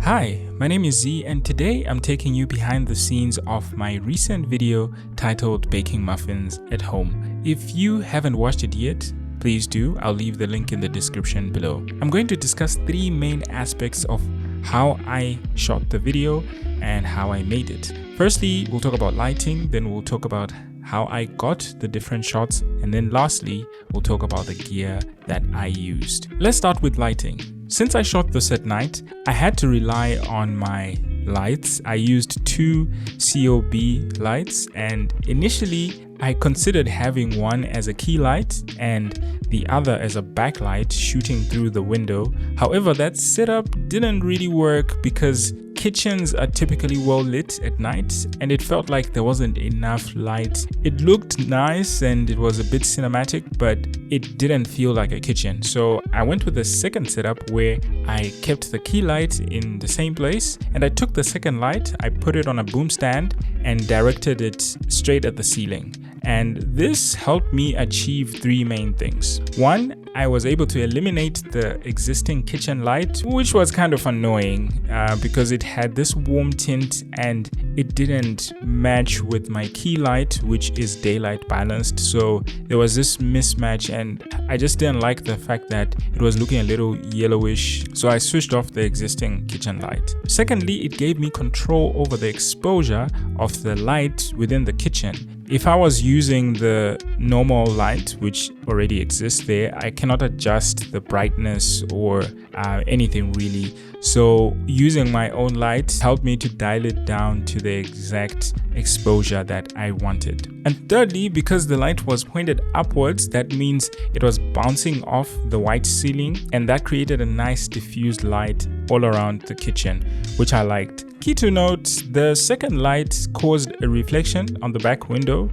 Hi, my name is Z and today I'm taking you behind the scenes of my recent video titled Baking Muffins at Home. If you haven't watched it yet, please do. I'll leave the link in the description below. I'm going to discuss three main aspects of how I shot the video and how I made it. Firstly, we'll talk about lighting, then we'll talk about how I got the different shots, and then lastly, we'll talk about the gear that I used. Let's start with lighting. Since I shot this at night, I had to rely on my lights. I used two COB lights, and initially I considered having one as a key light and the other as a backlight shooting through the window. However, that setup didn't really work because kitchens are typically well lit at night and it felt like there wasn't enough light. It looked nice and it was a bit cinematic, but it didn't feel like a kitchen. So I went with the second setup where I kept the key light in the same place and I took the second light, I put it on a boom stand and directed it straight at the ceiling. And this helped me achieve three main things. One, I was able to eliminate the existing kitchen light, which was kind of annoying because it had this warm tint and it didn't match with my key light, which is daylight balanced. So there was this mismatch and I just didn't like the fact that it was looking a little yellowish. So I switched off the existing kitchen light. Secondly, it gave me control over the exposure of the light within the kitchen. If I was using the normal light, which already exists there, I cannot adjust the brightness or anything really. So using my own light helped me to dial it down to the exact exposure that I wanted. And thirdly, because the light was pointed upwards, that means it was bouncing off the white ceiling, and that created a nice diffused light all around the kitchen, which I liked. Key to note, the second light caused a reflection on the back window,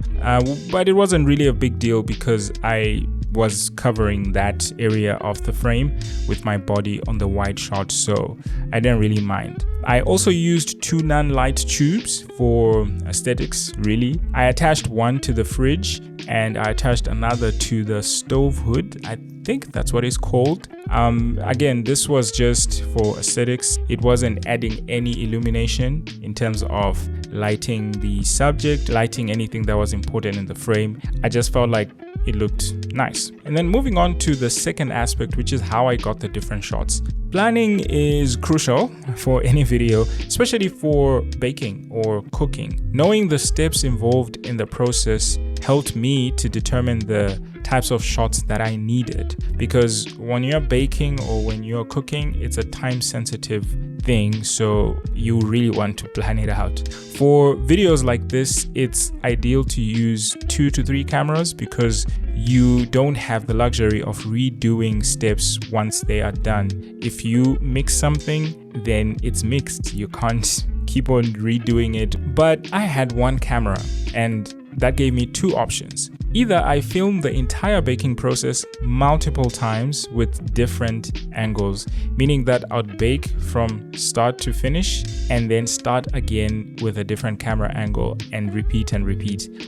but it wasn't really a big deal because I was covering that area of the frame with my body on the wide shot, so I didn't really mind. I also used two non-light tubes for aesthetics, really. I attached one to the fridge and I attached another to the stove hood. I think that's what it's called. Again, this was just for aesthetics. It wasn't adding any illumination in terms of lighting the subject, lighting anything that was important in the frame. I just felt like it looked nice. And then moving on to the second aspect, which is how I got the different shots. Planning is crucial for any video, especially for baking or cooking. Knowing the steps involved in the process helped me to determine the types of shots that I needed, because when you're baking or when you're cooking, it's a time sensitive thing, so you really want to plan it out. For videos like this, it's ideal to use 2 to 3 cameras because you don't have the luxury of redoing steps once they are done. If you mix something, then it's mixed. You can't keep on redoing it. But I had one camera and that gave me two options. Either I filmed the entire baking process multiple times with different angles, meaning that I'd bake from start to finish and then start again with a different camera angle and repeat,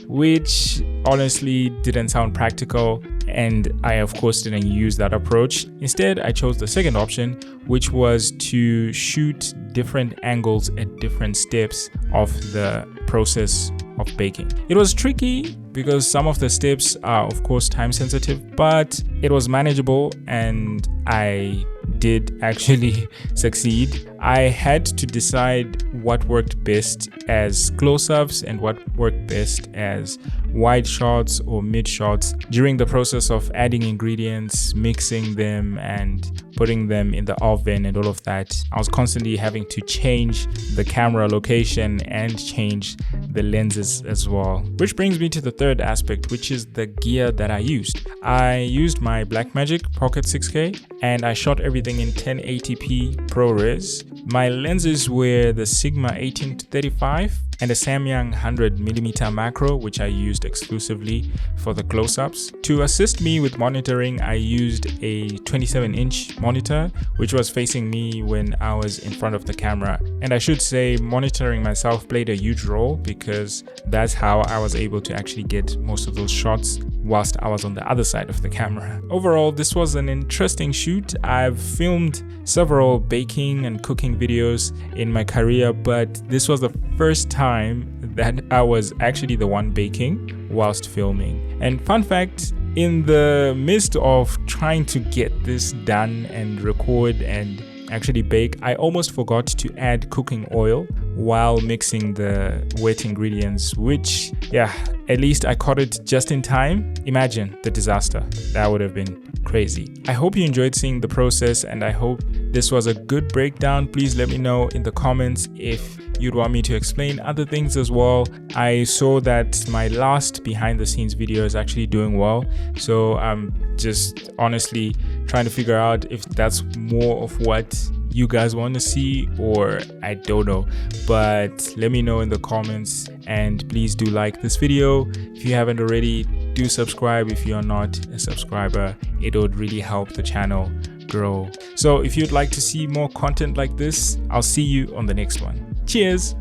which honestly didn't sound practical, and I of course didn't use that approach. Instead, I chose the second option, which was to shoot different angles at different steps of the process of baking. It was tricky because some of the steps are of course time sensitive, but it was manageable and I did actually succeed. I had to decide what worked best as close-ups and what worked best as wide shots or mid shots during the process of adding ingredients, mixing them and putting them in the oven and all of that. I was constantly having to change the camera location and change the lenses as well. Which brings me to the third aspect, which is the gear that I used. I used my Blackmagic Pocket 6K and I shot everything in 1080p ProRes. My lenses were the Sigma 18-35 and a Samyang 100mm macro, which I used exclusively for the close-ups. To assist me with monitoring, I used a 27-inch monitor, which was facing me when I was in front of the camera. And I should say monitoring myself played a huge role, because that's how I was able to actually get most of those shots whilst I was on the other side of the camera. Overall, this was an interesting shoot. I've filmed several baking and cooking videos in my career, but this was the first time that I was actually the one baking whilst filming. And fun fact, in the midst of trying to get this done and record and actually bake, I almost forgot to add cooking oil while mixing the wet ingredients, which, yeah, at least I caught it just in time. Imagine the disaster. That would have been crazy. I hope you enjoyed seeing the process, and I hope this was a good breakdown. Please let me know in the comments if you'd want me to explain other things as well. I saw that my last behind the scenes video is actually doing well, so I'm just honestly trying to figure out if that's more of what you guys want to see, or I don't know. But let me know in the comments, and please do like this video. If you haven't already, do subscribe if you're not a subscriber. It would really help the channel grow. So if you'd like to see more content like this, I'll see you on the next one. Cheers!